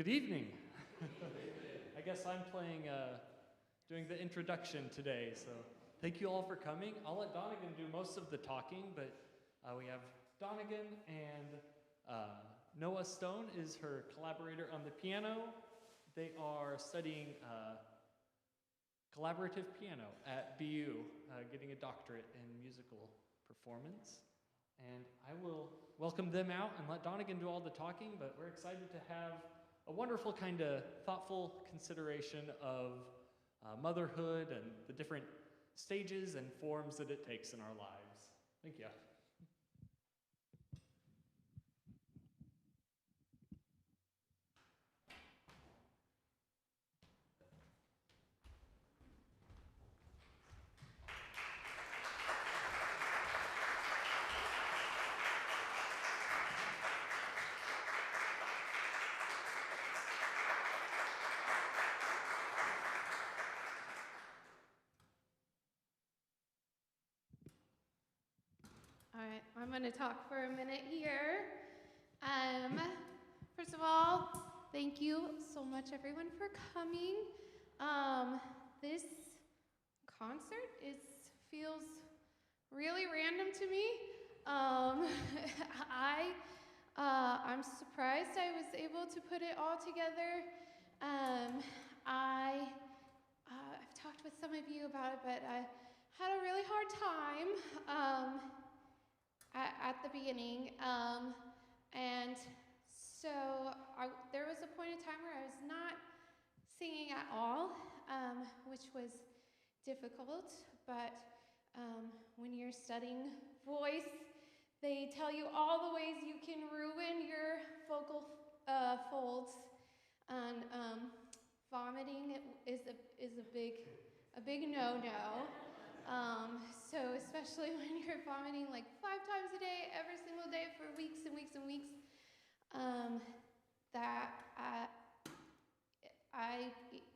Good evening. I guess I'm doing the introduction today, so thank you all for coming. I'll let Donegan do most of the talking, but we have Donegan and Noah Stone is her collaborator on the piano. They are studying collaborative piano at BU, getting a doctorate in musical performance. And I will welcome them out and let Donegan do all the talking, but we're excited to have a wonderful kind of thoughtful consideration of motherhood and the different stages and forms that it takes in our lives. Thank you. All right, I'm going to talk for a minute here. First of all, thank you so much, everyone, for coming. This concert feels really random to me. I'm surprised I was able to put it all together. I've talked with some of you about it, but I had a really hard time at the beginning, and so there was a point in time where I was not singing at all, which was difficult, but when you're studying voice, they tell you all the ways you can ruin your vocal folds, and vomiting is a big no-no. So especially when you're vomiting like 5 times a day, every single day for weeks and weeks and weeks, that I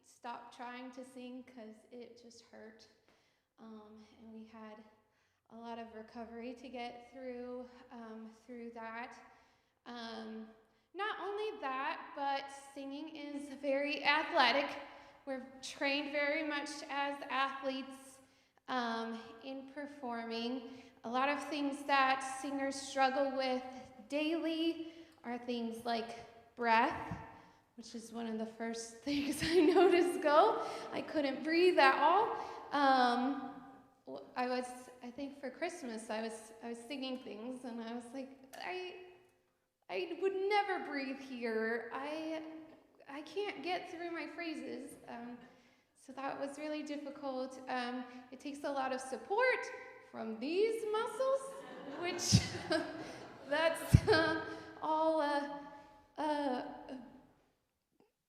stopped trying to sing because it just hurt. And we had a lot of recovery to get through that. Not only that, but singing is very athletic. We're trained very much as athletes in performing. A lot of things that singers struggle with daily are things like breath, which is one of the first things I noticed go. I couldn't breathe at all. I think for Christmas, I was singing things, and I was like, I would never breathe here. I can't get through my phrases. So that was really difficult. It takes a lot of support from these muscles, which that's all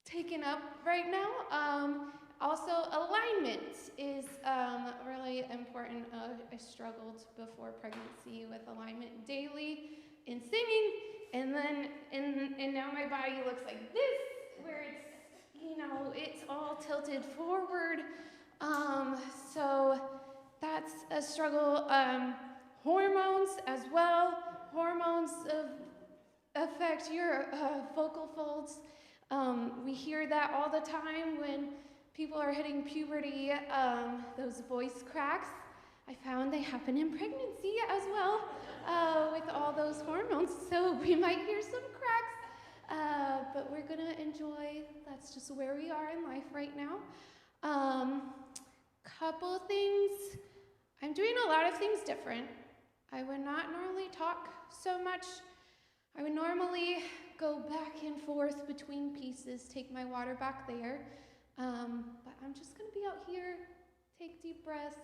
taken up right now. Also, alignment is really important. I struggled before pregnancy with alignment daily in singing, and now my body looks like this, where it's all tilted forward. So that's a struggle. Hormones as well. Hormones affect your vocal folds. We hear that all the time when people are hitting puberty, those voice cracks. I found they happen in pregnancy as well, with all those hormones. So we might hear some cracks, but we're gonna enjoy, that's just where we are in life right now. Couple things, I'm doing a lot of things different. I would not normally talk so much. I would normally go back and forth between pieces, take my water back there, but I'm just gonna be out here, take deep breaths.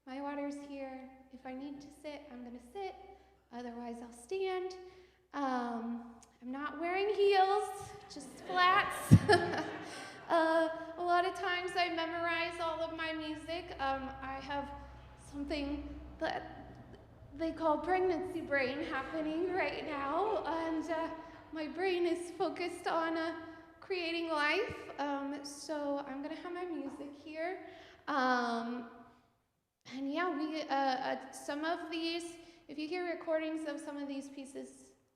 My water's here. If I need to sit, I'm gonna sit. Otherwise, I'll stand. I'm not wearing heels, just flats. A lot of times I memorize all of my music. I have something that they call pregnancy brain happening right now, and my brain is focused on creating life. So I'm gonna have my music here. And yeah, we some of these, if you hear recordings of some of these pieces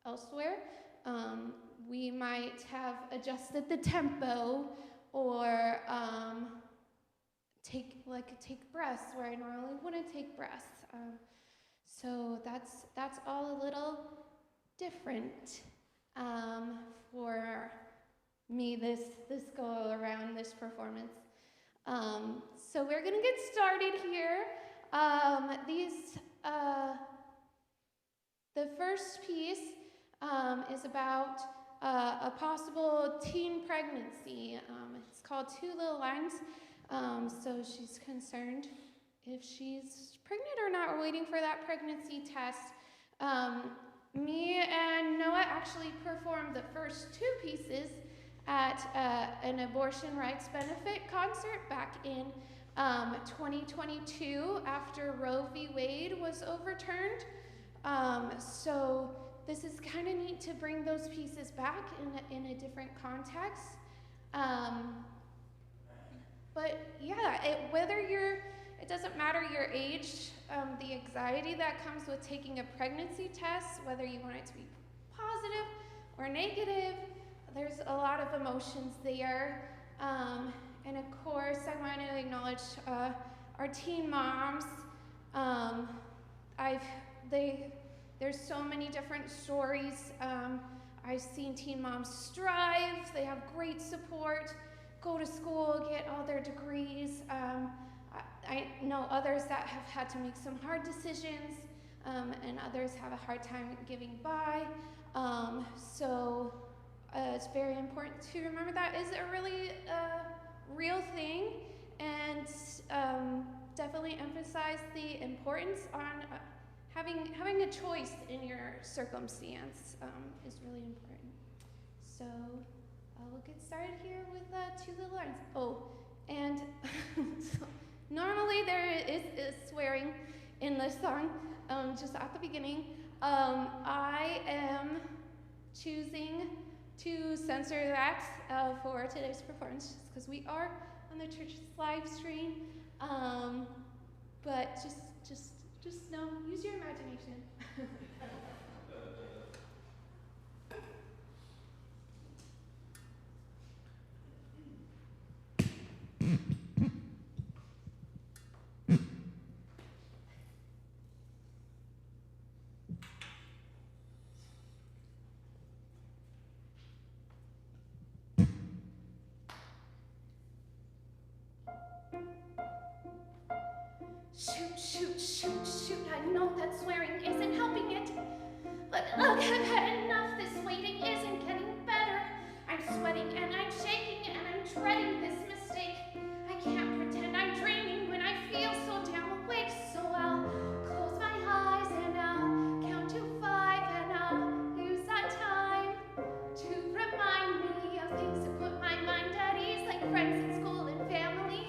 elsewhere, we might have adjusted the tempo or take breaths where I normally wouldn't take breaths. So that's all a little different for me this go around this performance. So we're gonna get started here. The first piece is about a possible teen pregnancy. It's called Two Little Lines. So she's concerned if she's pregnant or not. We're waiting for that pregnancy test. Me and Noah actually performed the first two pieces at an abortion rights benefit concert back in 2022 after Roe v. Wade was overturned. So this is kind of neat to bring those pieces back in a different context. But yeah, it doesn't matter your age, the anxiety that comes with taking a pregnancy test, whether you want it to be positive or negative, there's a lot of emotions there. And of course, I want to acknowledge our teen moms. There's so many different stories. I've seen teen moms strive, they have great support, go to school, get all their degrees. I know others that have had to make some hard decisions, and others have a hard time giving by. So it's very important to remember that is a really real thing, and definitely emphasize the importance on having a choice in your circumstance is really important. So we'll get started here with Two Little Lines. Oh, and so normally there is swearing in this song, just at the beginning. I am choosing to censor that for today's performance, just because we are on the church's live stream. But just know, use your imagination. Shoot, shoot, shoot, shoot. I know that swearing isn't helping it. But look, I've had enough. This waiting isn't getting better. I'm sweating and I'm shaking and I'm dreading this mistake. I can't pretend I'm dreaming when I feel so damn awake. So I'll close my eyes and I'll count to 5 and I'll use that time to remind me of things that put my mind at ease, like friends at school and family.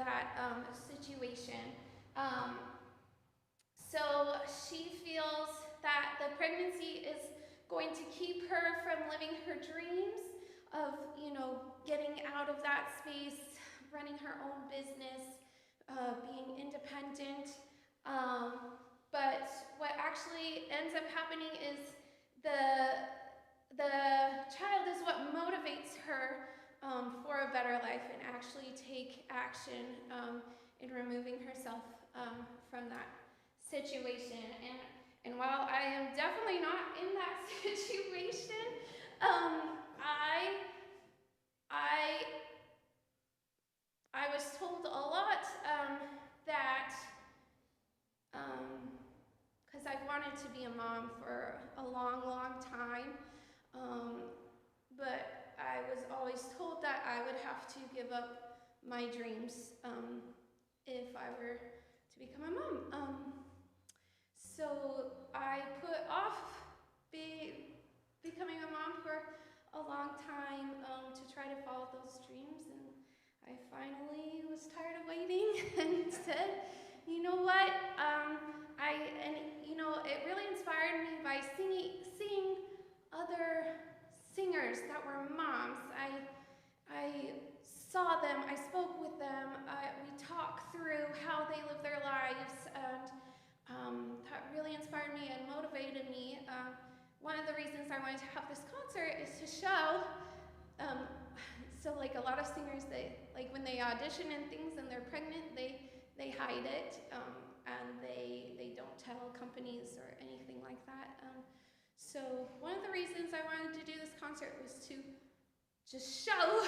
that situation. So she feels that the pregnancy is going to keep her from living her dreams of, getting out of that space, running her own business, being independent. But what actually ends up happening is the child is what motivates her for a better life and actually take action in removing herself from that situation. And while I am definitely not in that situation, I was told a lot that because I've wanted to be a mom for a long, long time, but I was always told that I would have to give up my dreams if I were to become a mom. So I put off becoming a mom for a long time to try to follow those dreams, and I finally was tired of waiting and said, you know what, it really inspired me by seeing other singers that were moms. I saw them, I spoke with them, we talked through how they live their lives, and that really inspired me and motivated me. One of the reasons I wanted to have this concert is to show, so like a lot of singers, when they audition and things and they're pregnant, they hide it, and they don't tell companies or anything like that. So one of the reasons I wanted to do this concert was to just show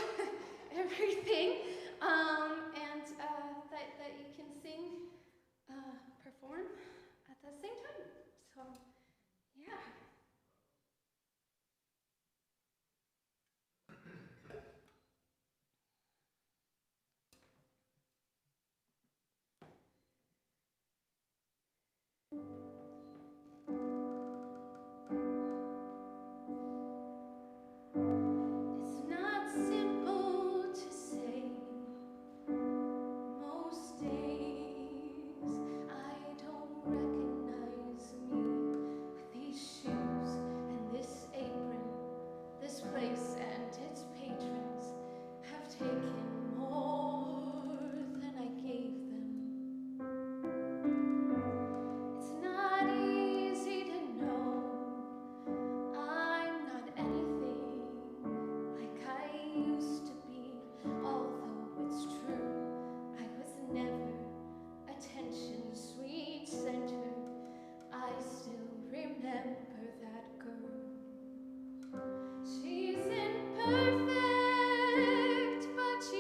everything, and that you can sing, perform at the same time. So, yeah. It's not simple to say. Most days I don't recognize me with these shoes and this apron. This place and its patrons have taken more than I gave them. It's not easy to know I'm not anything like I used to be, although it's true I was never attention's sweet center. I still remember that girl. She's imperfect, but she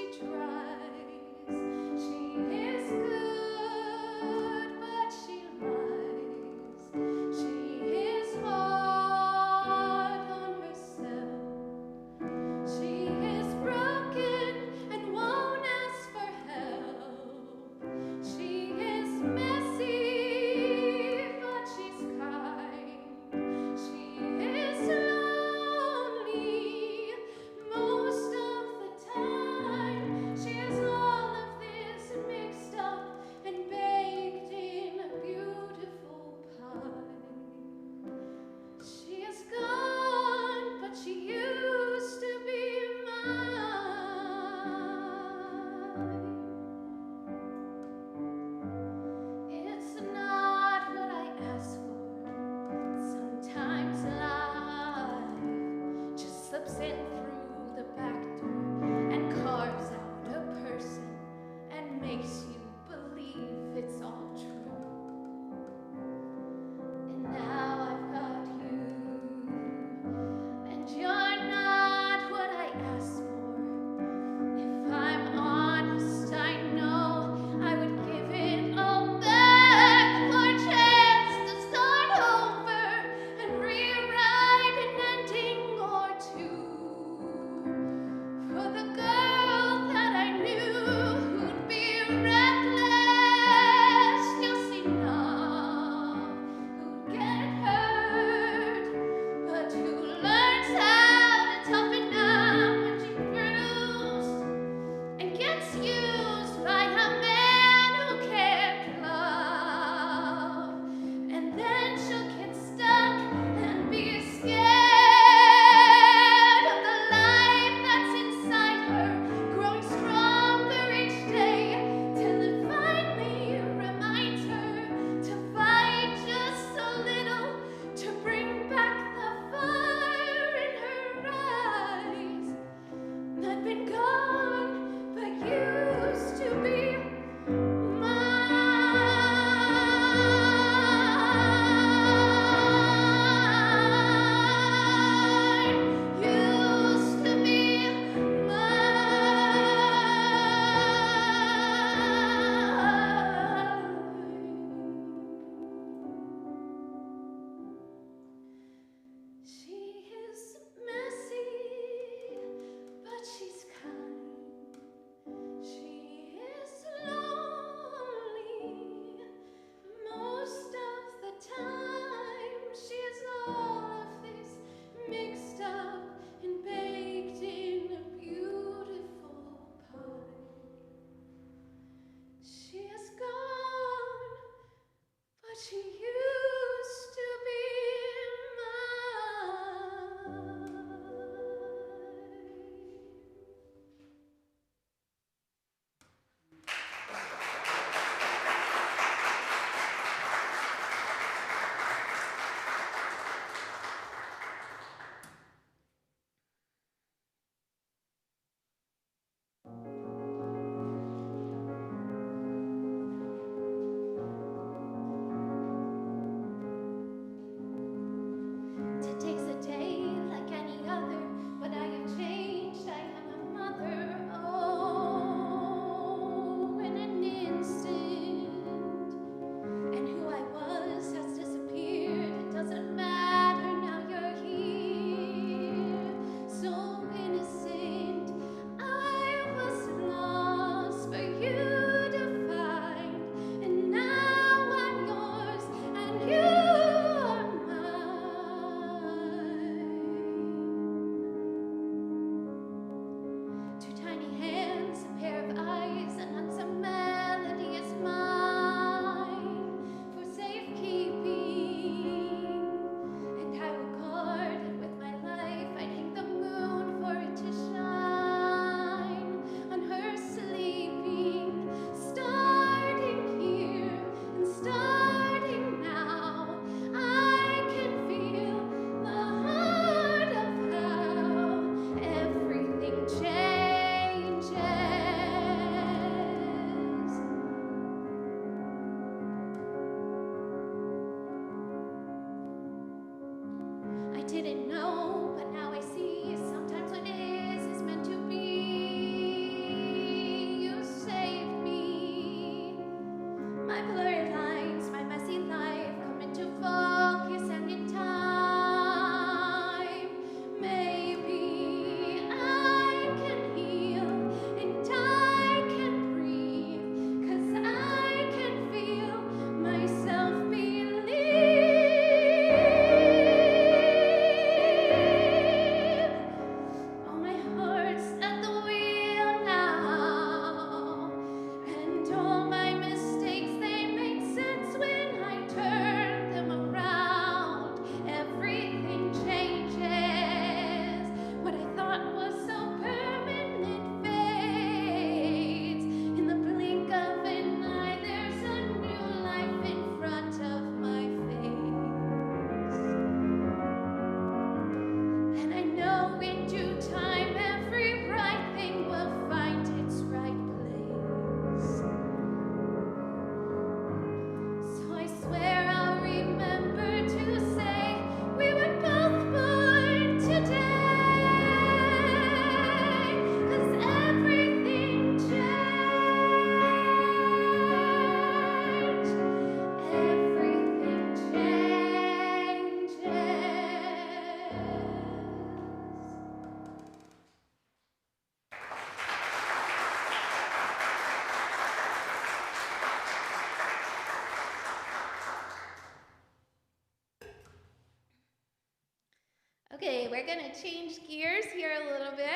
Okay, we're gonna change gears here a little bit.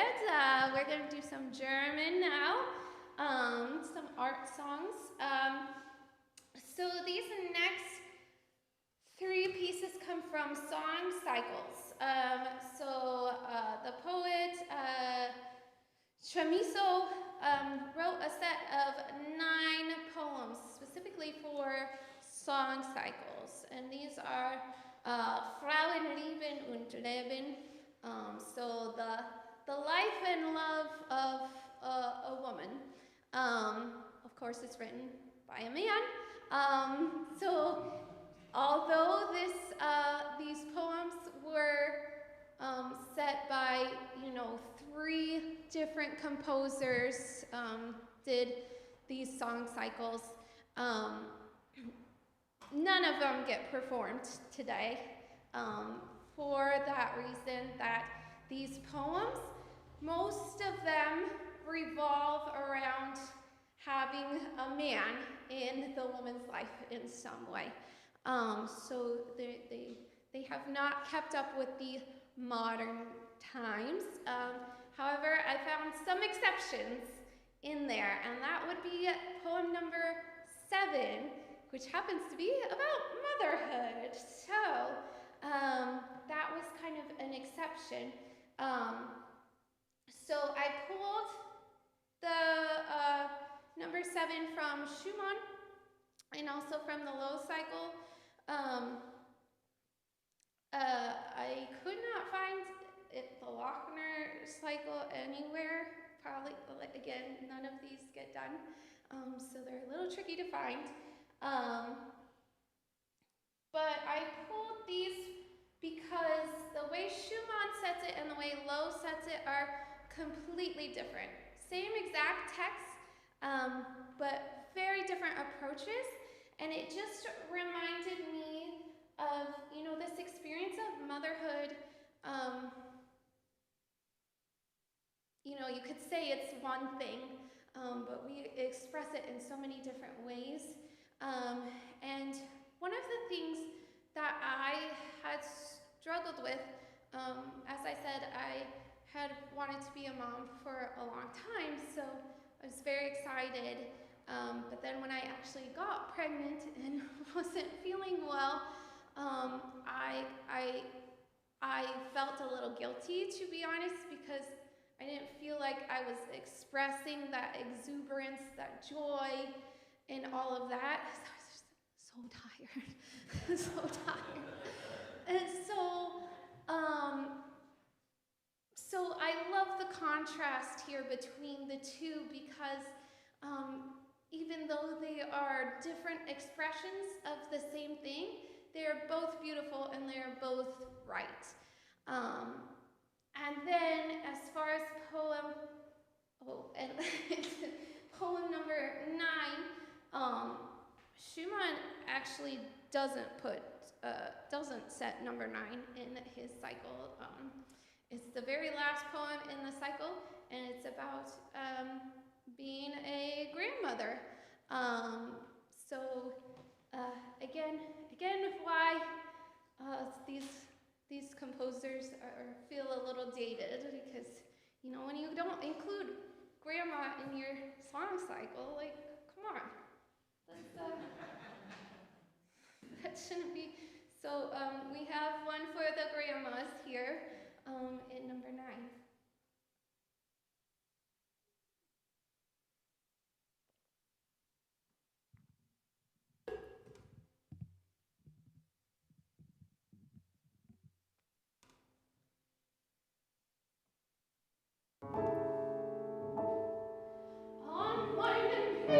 We're gonna do some German now, some art songs. So these next three pieces come from song cycles. The poet Jamison wrote a set of 9 poems specifically for song cycles, and these are Frauenleben und Leben, so the life and love of a woman. Of course, it's written by a man. So although these poems were set by 3 different composers, did these song cycles. None of them get performed today for that reason that these poems, most of them revolve around having a man in the woman's life in some way. So they have not kept up with the modern times. However, I found some exceptions in there, and that would be poem number 7, which happens to be about motherhood. So that was kind of an exception. So I pulled the number 7 from Schumann and also from the Low cycle. I could not find the Lochner cycle anywhere. Probably, again, none of these get done. So they're a little tricky to find. But I pulled these because the way Schumann sets it and the way Low sets it are completely different. Same exact text, but very different approaches. And it just reminded me of, this experience of motherhood. You could say it's one thing, but we express it in so many different ways. And one of the things that I had struggled with, as I said, I had wanted to be a mom for a long time, so I was very excited. But then when I actually got pregnant and wasn't feeling well, I felt a little guilty, to be honest, because I didn't feel like I was expressing that exuberance, that joy, and all of that. I was just so tired, so tired. And so I love the contrast here between the two because even though they are different expressions of the same thing, they're both beautiful and they're both right. And then as far as poem number 9, Schumann actually doesn't set number 9 in his cycle. It's the very last poem in the cycle, and it's about being a grandmother. Again, why these composers feel a little dated, because when you don't include grandma in your song cycle, like, come on, that shouldn't be. So we have one for the grandmas here in number 9.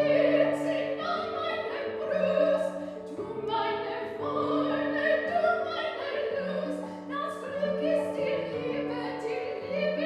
Liebe, die Liebe.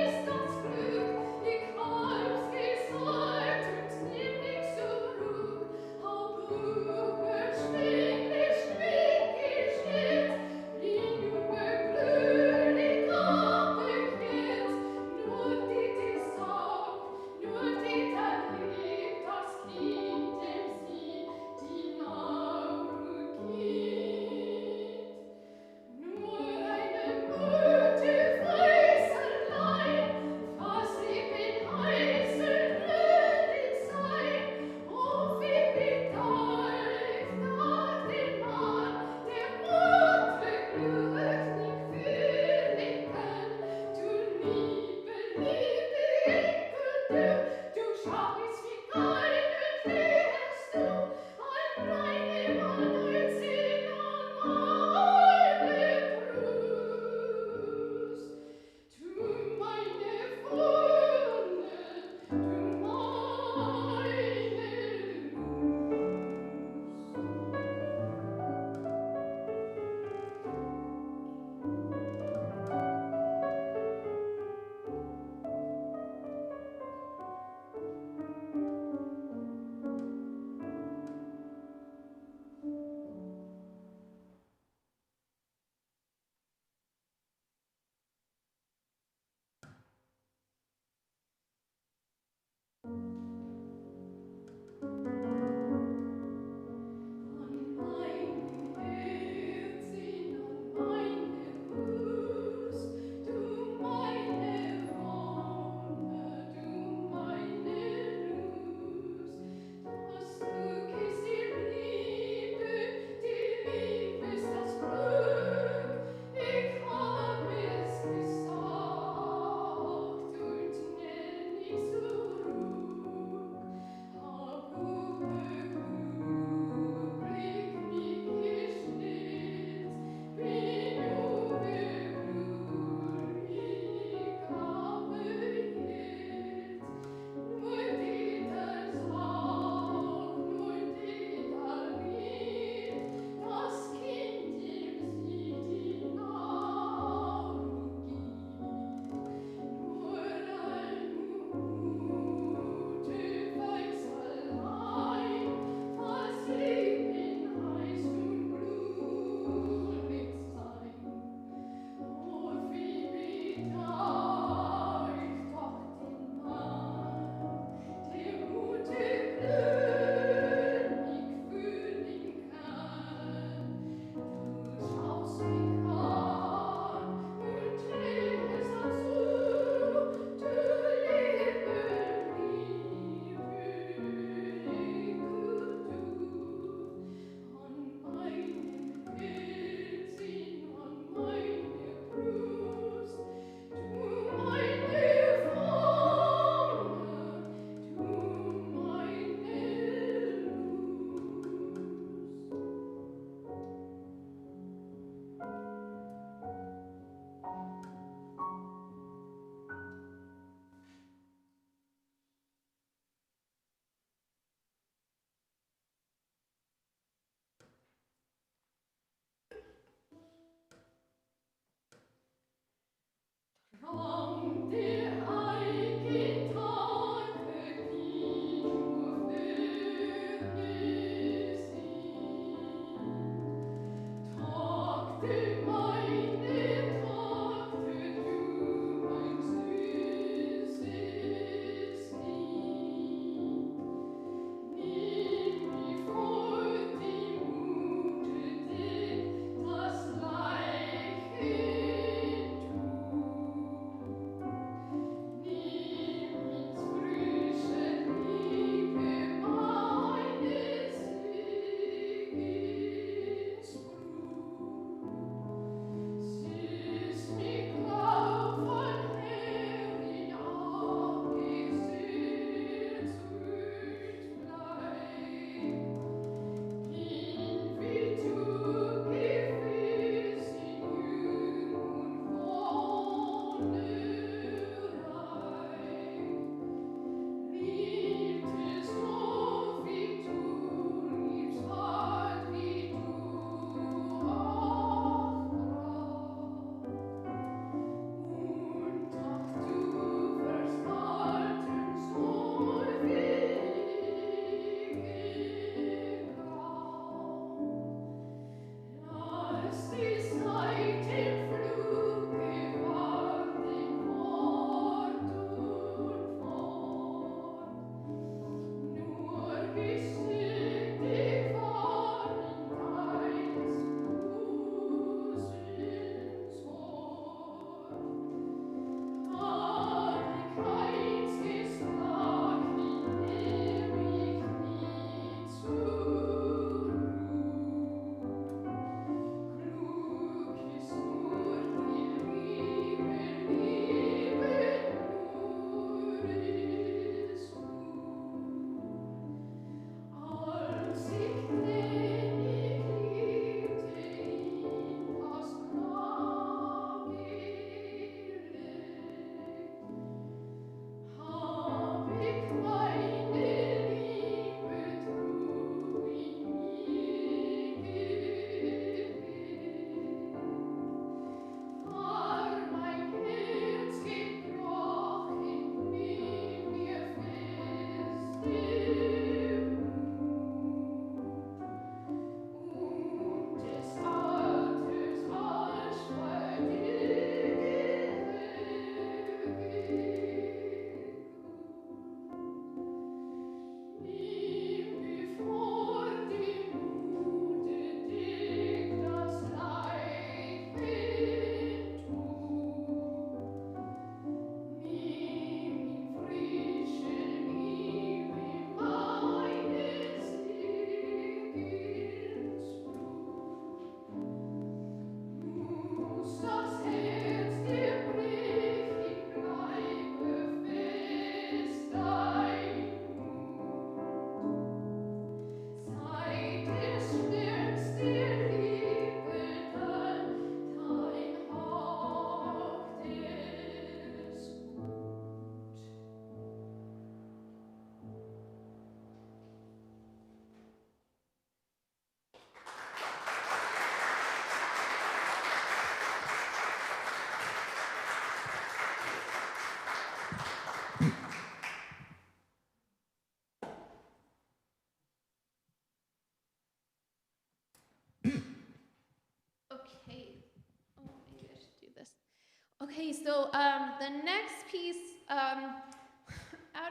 Okay, so the next piece, out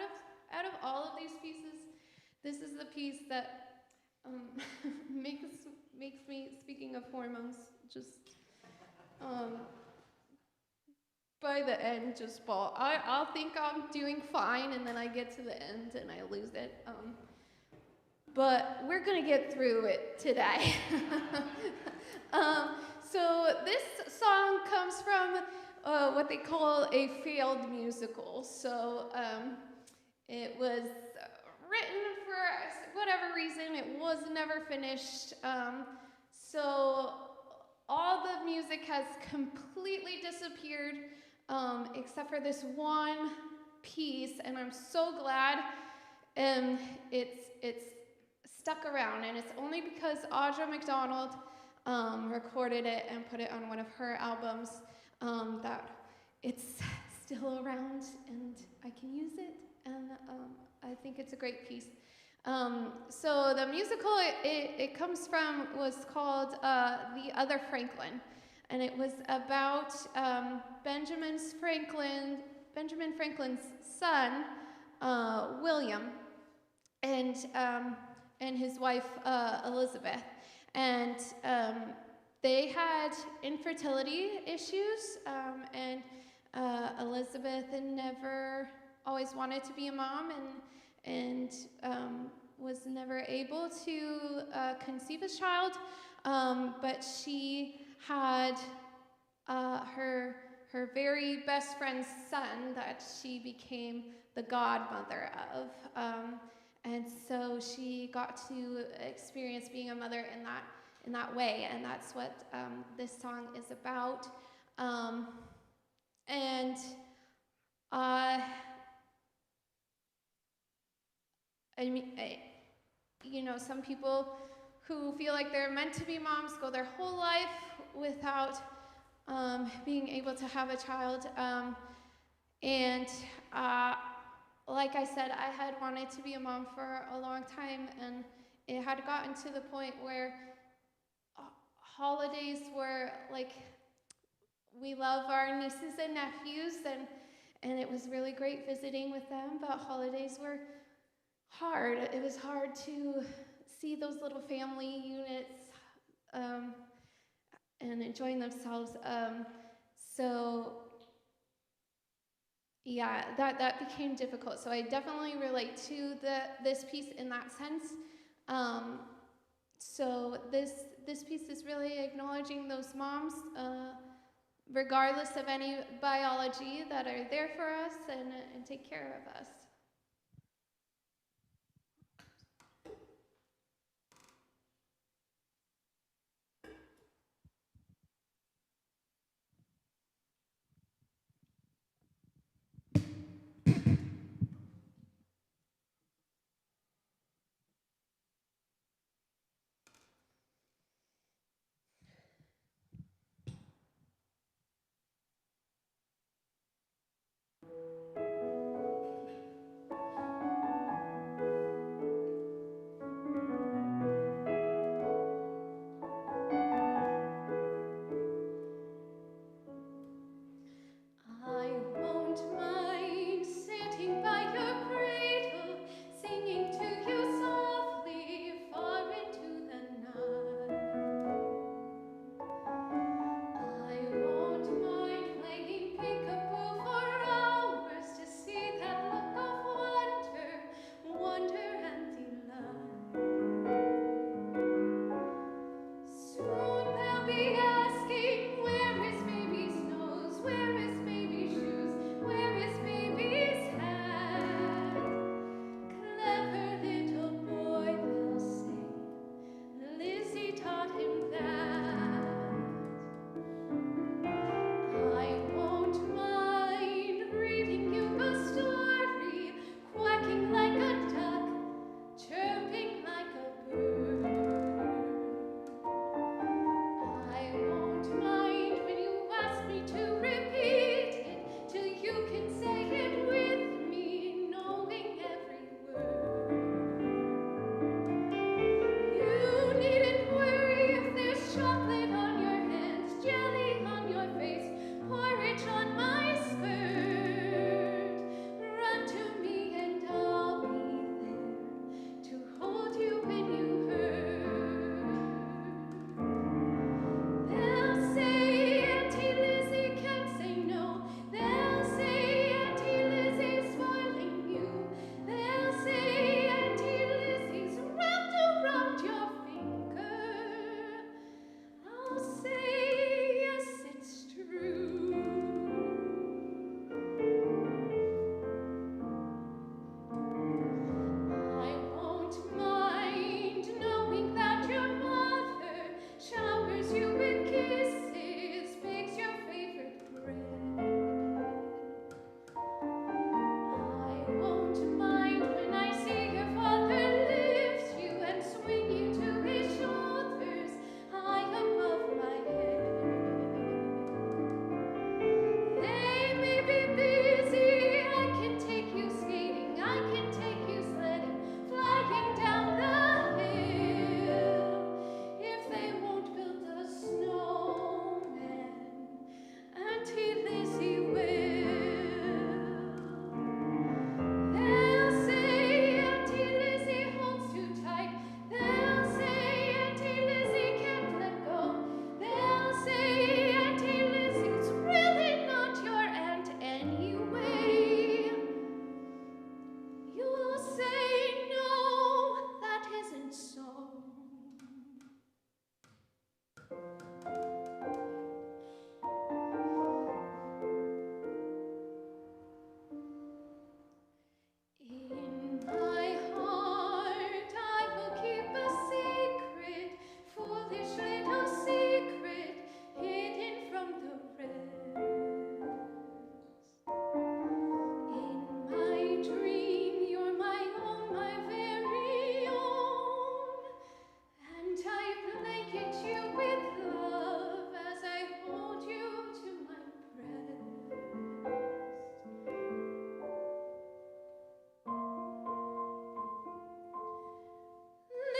of all of these pieces, this is the piece that makes me, speaking of hormones, just by the end just fall. I'll think I'm doing fine, and then I get to the end and I lose it. But we're gonna get through it today. So this song comes from what they call a failed musical. So it was written for whatever reason. It was never finished. So all the music has completely disappeared, except for this one piece, and I'm so glad it's stuck around, and it's only because Audra McDonald recorded it and put it on one of her albums that it's still around, and I can use it, and I think it's a great piece. So the musical it comes from was called The Other Franklin, and it was about Benjamin Franklin's son, William, and his wife Elizabeth, and they had infertility issues, and Elizabeth had never always wanted to be a mom, and was never able to conceive a child, but she had her very best friend's son that she became the godmother of, and so she got to experience being a mother in that way, and that's what this song is about. I mean, some people who feel like they're meant to be moms go their whole life without being able to have a child. Like I said, I had wanted to be a mom for a long time, and it had gotten to the point where holidays were like, we love our nieces and nephews, and it was really great visiting with them, but holidays were hard. It was hard to see those little family units and enjoying themselves. So yeah, that became difficult. So I definitely relate to this piece in that sense. So this piece is really acknowledging those moms, regardless of any biology, that are there for us and take care of us.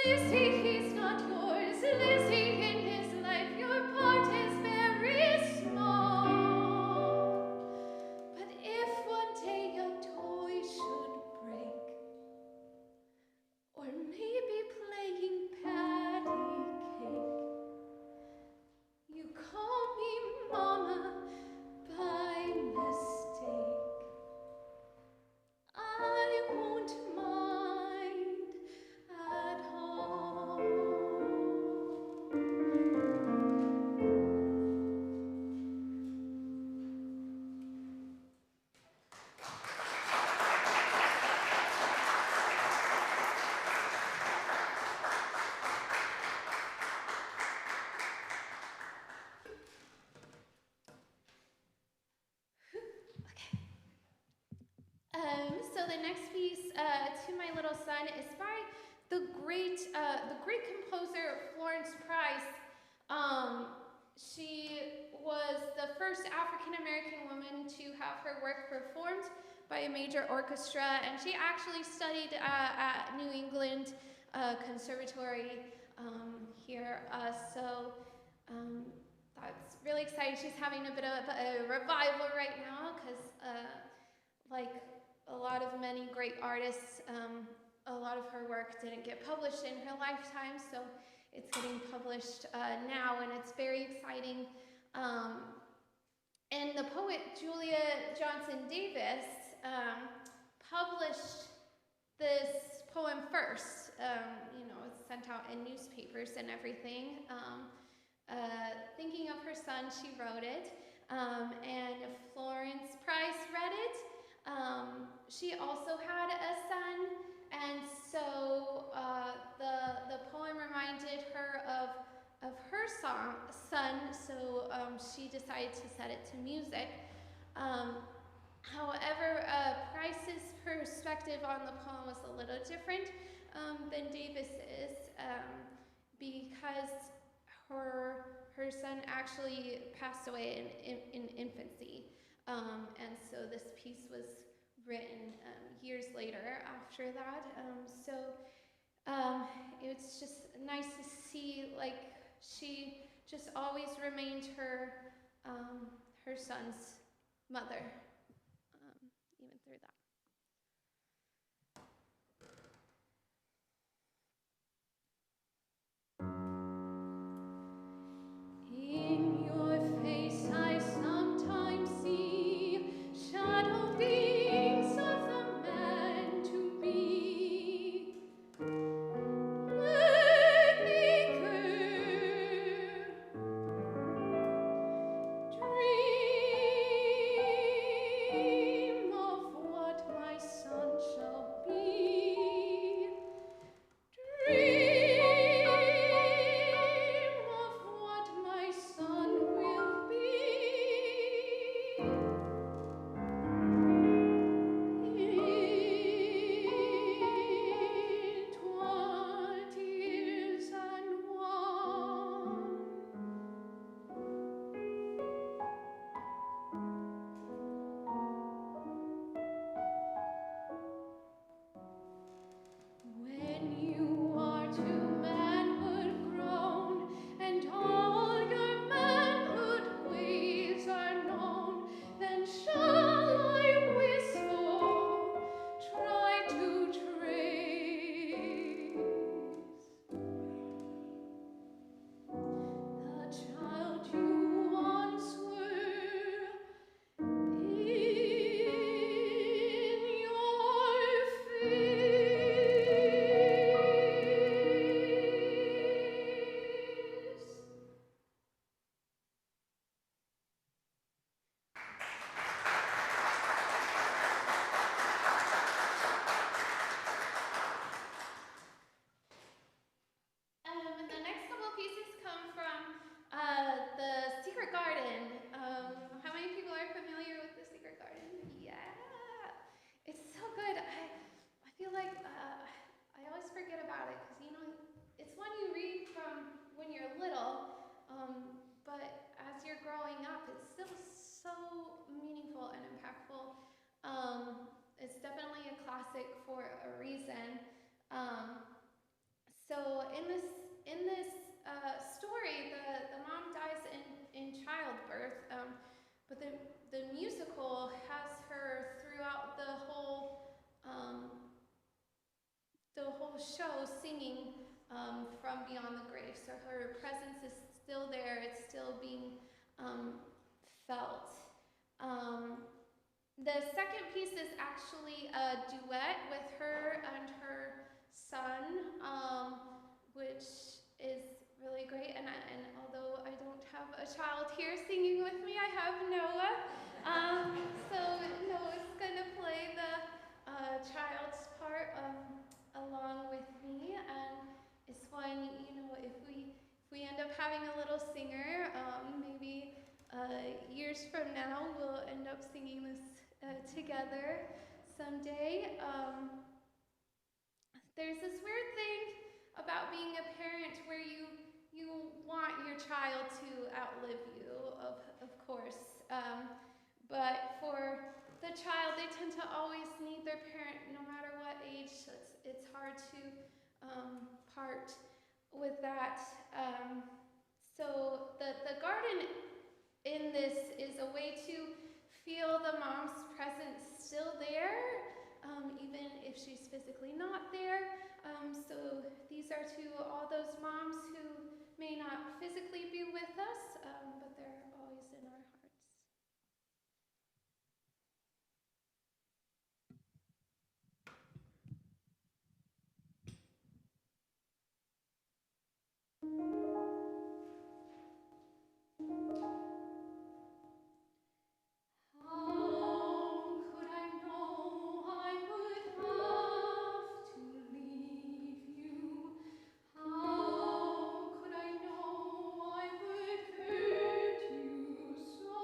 Lizzie, he's not yours. Lizzie, in his life, your part is very small. But if one day your toy should break, or maybe playing patty cake, you call me Mama by mistake. I won't mind at all. So the next piece, To My Little Son, is by the great composer Florence Price. She was the first African-American woman to have her work performed by a major orchestra, and she actually studied at New England Conservatory here. So that's really exciting. She's having a bit of a revival right now because like a lot of many great artists, a lot of her work didn't get published in her lifetime, so it's getting published now, and it's very exciting. And the poet Julia Johnson Davis published this poem first. It's sent out in newspapers and everything. Thinking of her son, she wrote it, and Florence Price read it. She also had a son, and so the poem reminded her of her son, so she decided to set it to music. However, Price's perspective on the poem was a little different than Davis's, because her son actually passed away in infancy. And so this piece was written years later after that. It's just nice to see, like, she just always remained her son's mother, even through that. In your face I sometimes see shadow beings of the man to be. Let me care, dream of what my son shall be. Dream of what my son will be. In 20 years and one. When you are to manhood grown, and all your manhood ways are known, then shall I wistful try to trace the child you once were in your face. And the next couple of pieces come from The Secret Garden. How many people are familiar with The Secret Garden? Yeah, it's so good. I feel like I always forget about it because it's one you read from when you're little, but as you're growing up, it's still so meaningful and impactful. It's definitely a classic for a reason. So in this story, the mom dies in childbirth, but the musical has her throughout the whole show singing from beyond the grave. So her presence is still there. It's still being felt. The second piece is actually a duet with her and her son, which is really great. And although I don't have a child here singing with me, I have Noah. So Noah's gonna play the child's part along with me, and it's fun. If we end up having a little singer, maybe years from now we'll end up singing this together someday. There's this weird thing about being a parent where you want your child to outlive you, of course. But for the child, they tend to always need their parent no matter what age. So it's hard to part with that. So the garden in this is a way to feel the mom's presence still there, even if she's physically not there. So these are to all those moms who may not physically be with us, but they're always in our hearts. So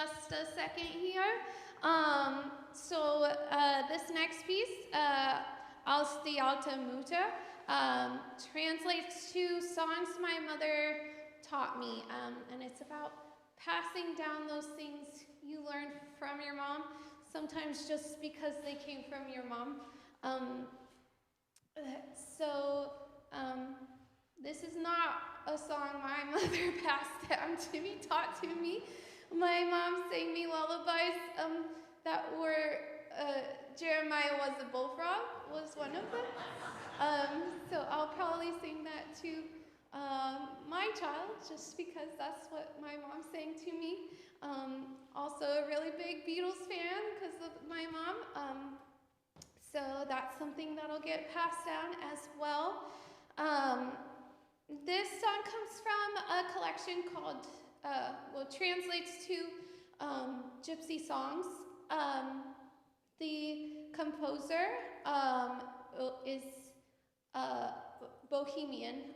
just a second here. This next piece, Aus die alte Mutter, translates to songs my mother taught me, and it's about passing down those things you learned from your mom, sometimes just because they came from your mom. This is not a song my mother passed down to me, taught to me. My mom sang me lullabies that were, Jeremiah was a bullfrog, was one of them. So I'll probably sing that to my child, just because that's what my mom sang to me. Also a really big Beatles fan because of my mom. So that's something that'll get passed down as well. This song comes from a collection called, translates to Gypsy Songs. The composer is Bohemian,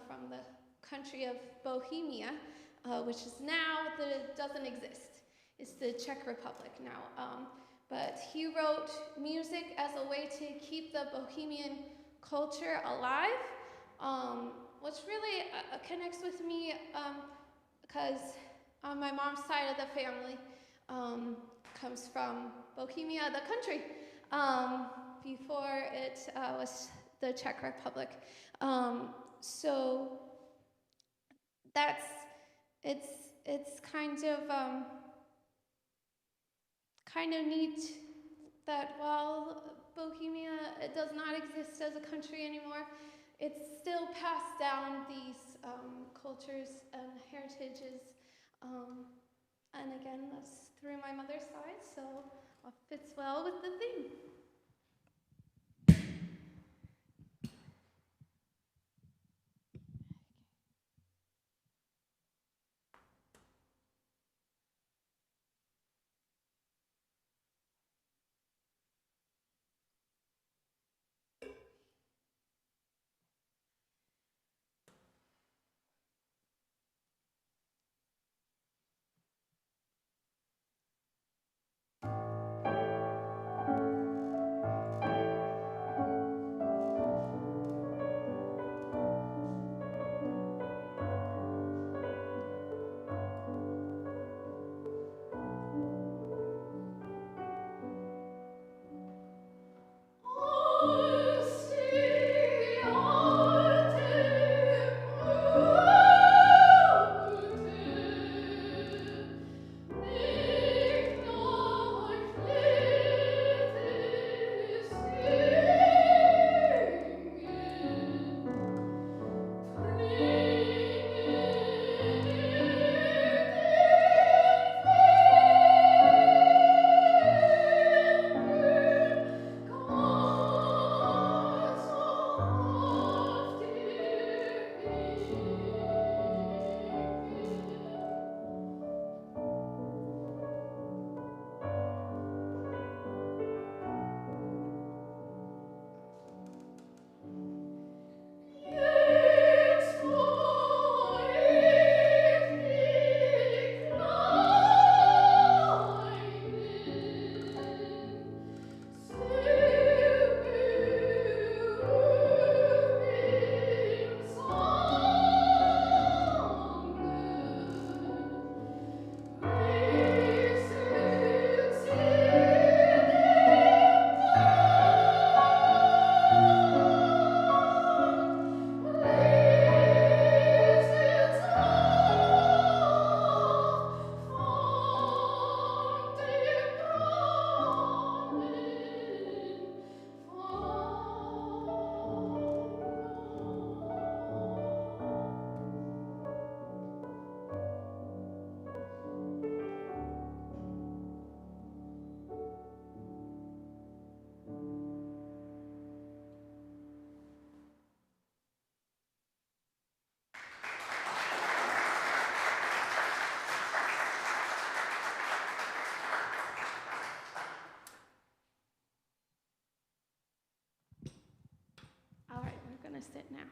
from the country of Bohemia, which is now, doesn't exist. It's the Czech Republic now. But he wrote music as a way to keep the Bohemian culture alive, which really connects with me because on my mom's side of the family comes from Bohemia, the country, before it was the Czech Republic. So that's, it's kind of neat that while Bohemia, it does not exist as a country anymore, it's still passed down these cultures and heritages. And again, that's through my mother's side, so it fits well with the theme. Sit now.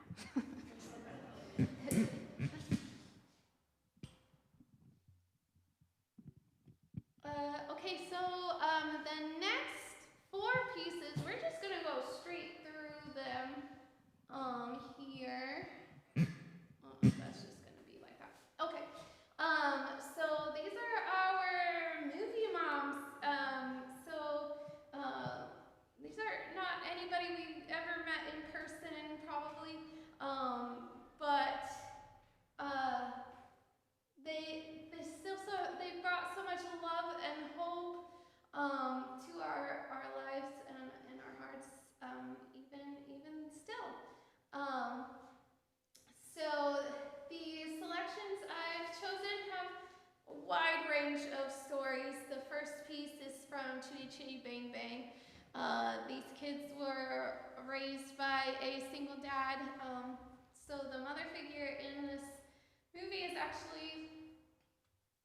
a single dad. So the mother figure in this movie is actually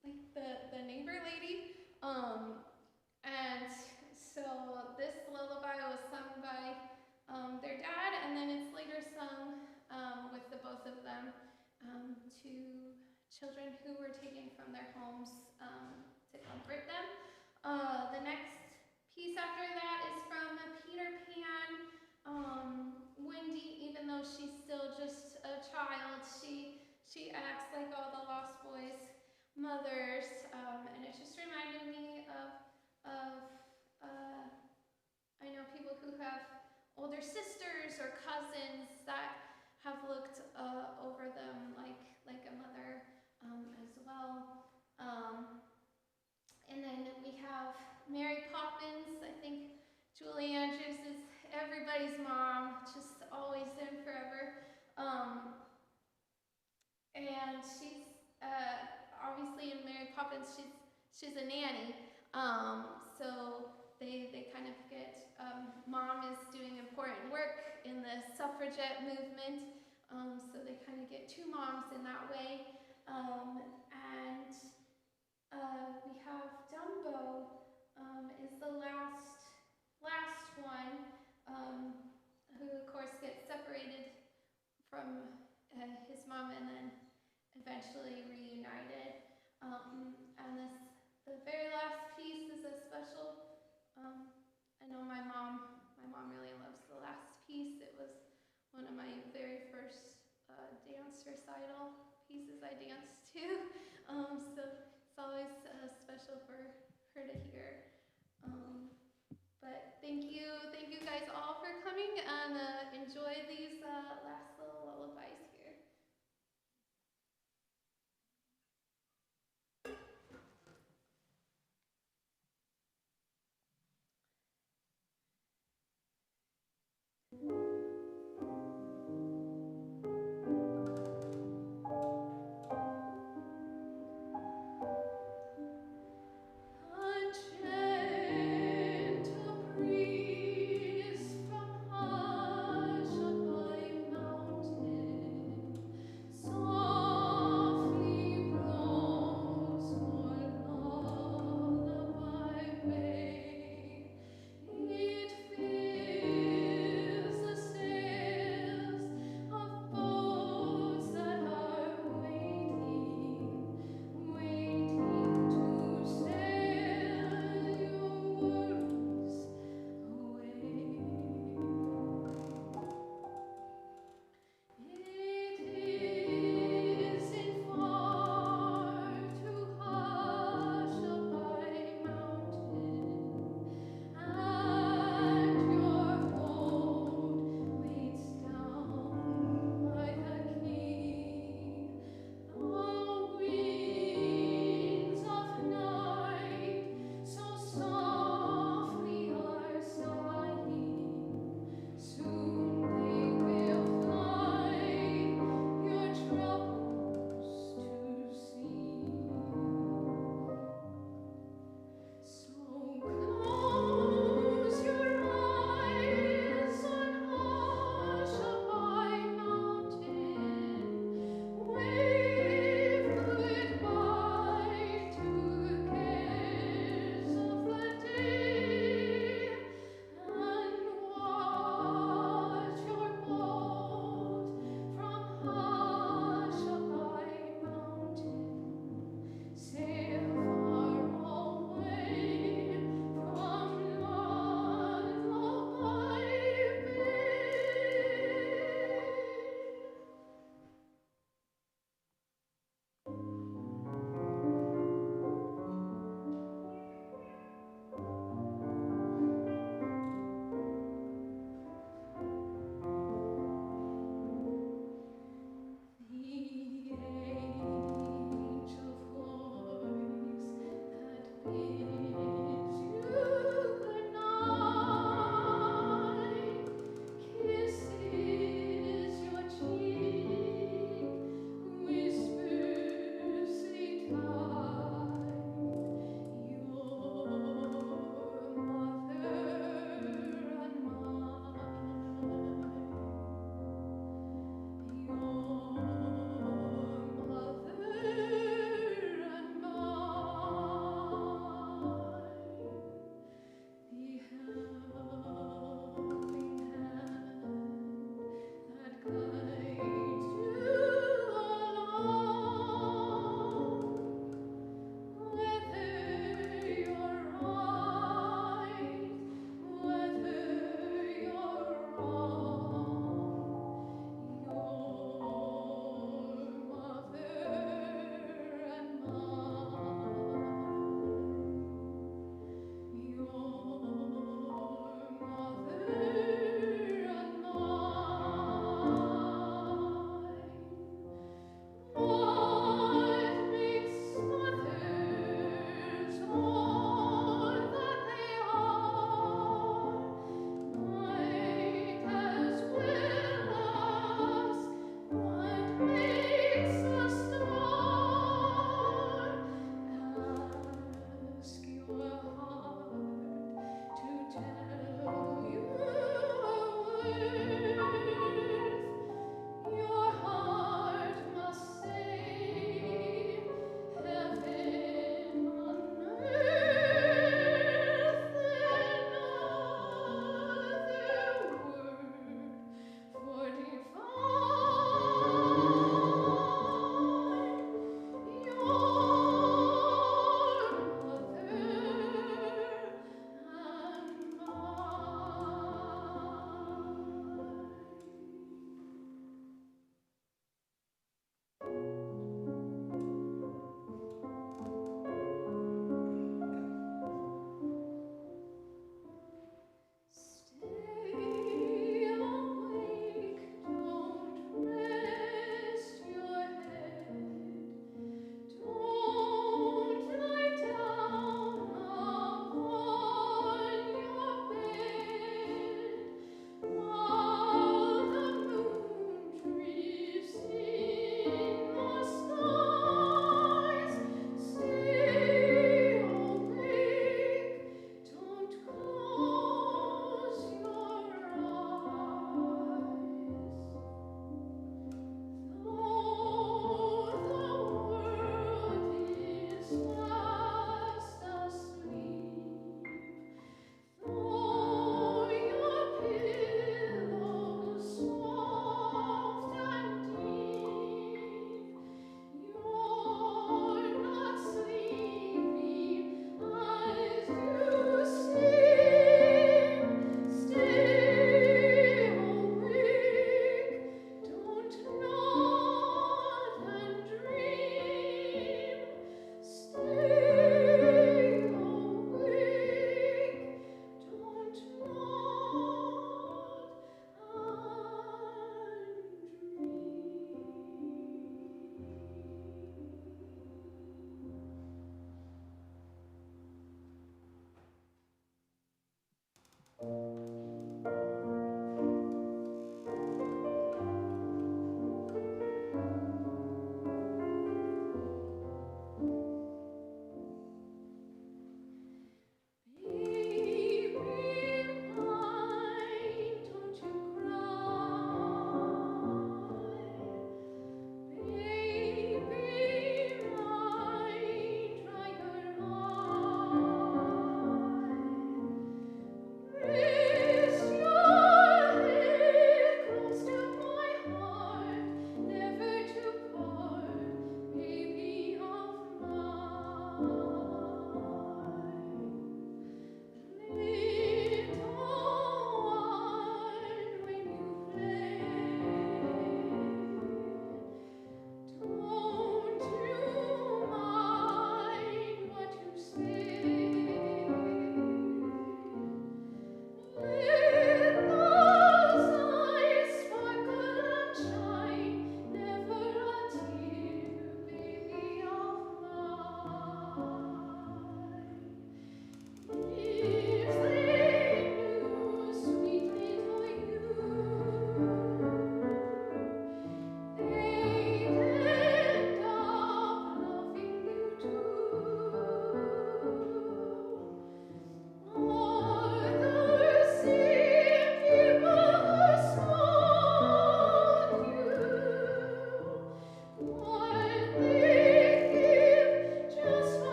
like the neighbor lady. And so this lullaby was sung by their dad, and then it's later sung with the both of them to children who were taken from their homes to comfort them. The next piece after that is from Peter Pan. Wendy, even though she's still just a child, she acts like all the Lost Boys mothers, and it just reminded me of I know people who have older sisters or cousins that have looked over them like a mother as well. And then we have Mary Poppins. I think Julie Andrews is everybody's mom, just always and forever. And she's obviously in Mary Poppins, she's a nanny. So they kind of get mom is doing important work in the suffragette movement. So they kind of get two moms in that way. And we have Dumbo is the last one, who of course gets separated from his mom and then eventually reunited. And the very last piece is a special. I know my mom really loves the last piece. It was one of my very first dance recital pieces I danced to. So it's always special for her to hear. But thank you guys all for coming.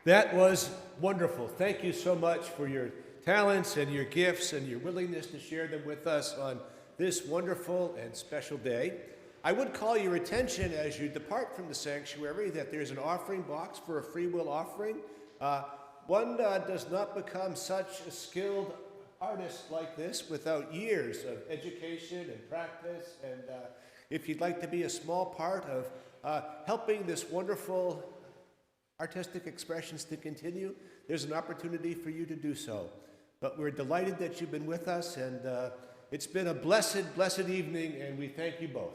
That was wonderful. Thank you so much for your talents and your gifts and your willingness to share them with us on this wonderful and special day. I would call your attention as you depart from the sanctuary that there's an offering box for a free will offering. One does not become such a skilled artist like this without years of education and practice. And if you'd like to be a small part of helping this wonderful artistic expressions to continue, there's an opportunity for you to do so. But we're delighted that you've been with us, and it's been a blessed, blessed evening, and we thank you both.